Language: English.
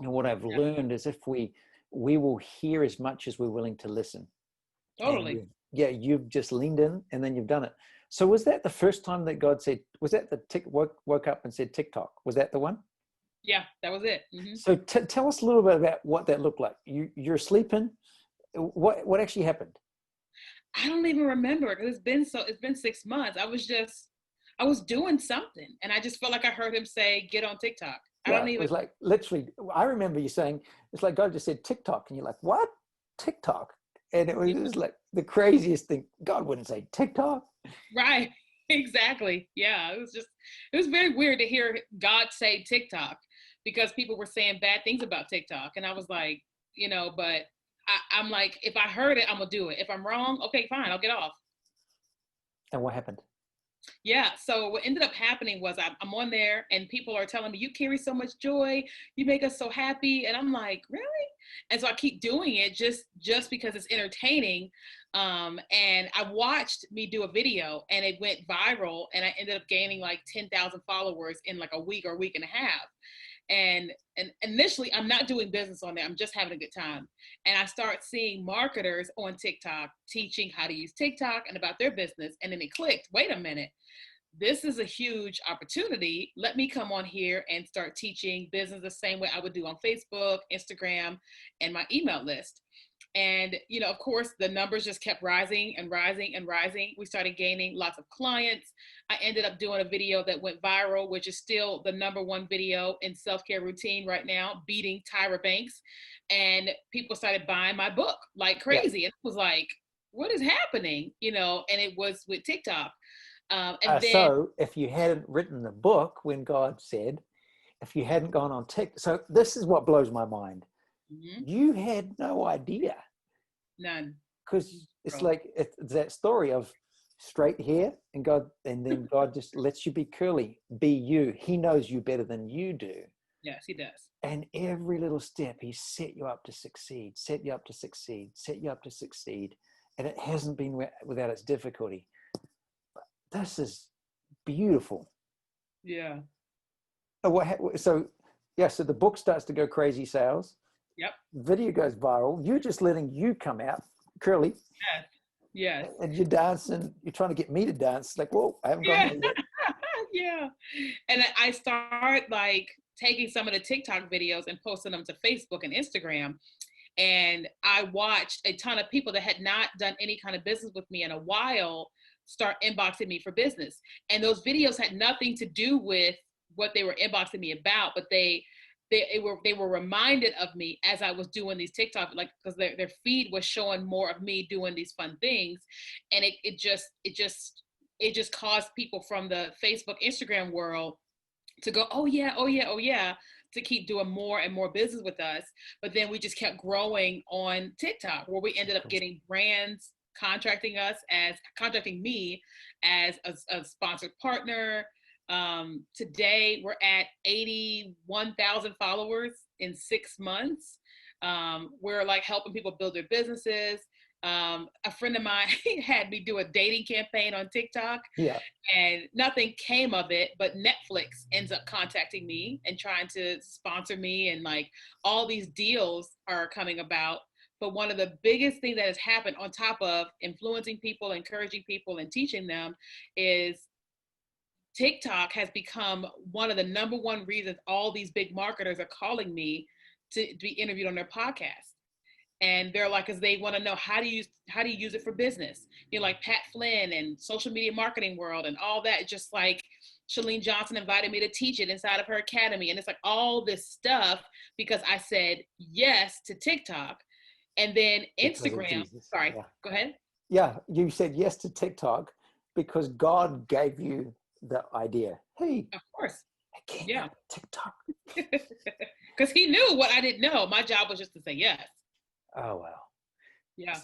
And what I've learned is if we will hear as much as we're willing to listen. And Totally. you've just leaned in and then you've done it. So was that the first time that God said, was that the woke up and said TikTok? Was that the one? Yeah, that was it. Hmm. So tell us a little bit about what that looked like. You're sleeping. What actually happened? I don't even remember because it's been 6 months. I was doing something and I just felt like I heard him say, get on TikTok. I Yeah, don't it even, was like literally, I remember you saying, it's like God just said TikTok. And you're like, what? TikTok? And it was like the craziest thing. God wouldn't say TikTok. right. Exactly. Yeah. It was very weird to hear God say TikTok because people were saying bad things about TikTok. And I was like, but I'm like, if I heard it, I'm going to do it. If I'm wrong, okay, fine, I'll get off. And what happened? Yeah. So what ended up happening was I'm on there and people are telling me, you carry so much joy. You make us so happy. And I'm like, really? And so I keep doing it just because it's entertaining. And I watched me do a video and it went viral and I ended up gaining like 10,000 followers in like a week or a week and a half. And initially I'm not doing business on there, I'm just having a good time, and I start seeing marketers on TikTok teaching how to use TikTok and about their business, and then it clicked, wait a minute, this is a huge opportunity. Let me come on here and start teaching business the same way I would do on Facebook, Instagram, and my email list. And, of course, the numbers just kept rising and rising and rising. We started gaining lots of clients. I ended up doing a video that went viral, which is still the number one video in self-care routine right now, beating Tyra Banks. And people started buying my book like Yeah. crazy. And it was like, what is happening? And it was with TikTok. And then, So if you hadn't written the book when God said, if you hadn't gone on TikTok, so this is what blows my mind. mhm, You had no idea, none. because it's Bro. like it's that story of straight hair and then God just lets you be curly, be you. He knows you better than you do. Yes, he does. And every little step, he set you up to succeed, set you up to succeed, set you up to succeed. And it hasn't been without its difficulty. This is beautiful. Yeah. So, yeah, so the book starts to go crazy sales. Yep. Video goes viral. You're just letting you come out, curly, Yes. Yes. and you're dancing. You're trying to get me to dance. Like, whoa, I haven't gone Yeah. there yet. Yeah. And I start like taking some of the TikTok videos and posting them to Facebook and Instagram. And I watched a ton of people that had not done any kind of business with me in a while start inboxing me for business. And those videos had nothing to do with what they were inboxing me about, but they were reminded of me as I was doing these TikTok, like, because their feed was showing more of me doing these fun things. And it just caused people from the Facebook, Instagram world to go, oh yeah, oh yeah, oh yeah, to keep doing more and more business with us. But then we just kept growing on TikTok, where we ended up getting brands contracting me as a sponsored partner. Today we're at 81,000 followers in 6 months. We're like helping people build their businesses. A friend of mine had me do a dating campaign on TikTok Yeah. and nothing came of it, but Netflix ends up contacting me and trying to sponsor me, and like all these deals are coming about. But one of the biggest things that has happened on top of influencing people, encouraging people, and teaching them is TikTok has become one of the number one reasons all these big marketers are calling me to be interviewed on their podcast. And they're like, because they want to know how do you use it for business. Like Pat Flynn and social media marketing world and all that. Just like Chalene Johnson invited me to teach it inside of her academy, and it's like all this stuff because I said yes to TikTok, and then Because of Instagram. Jesus. Sorry, Yeah. go ahead. Yeah. You said yes to TikTok because God gave you the idea. Hey, Of course, Kenya, yeah, TikTok. because he knew what I didn't know. My job was just to say yes. Oh, wow. Yeah.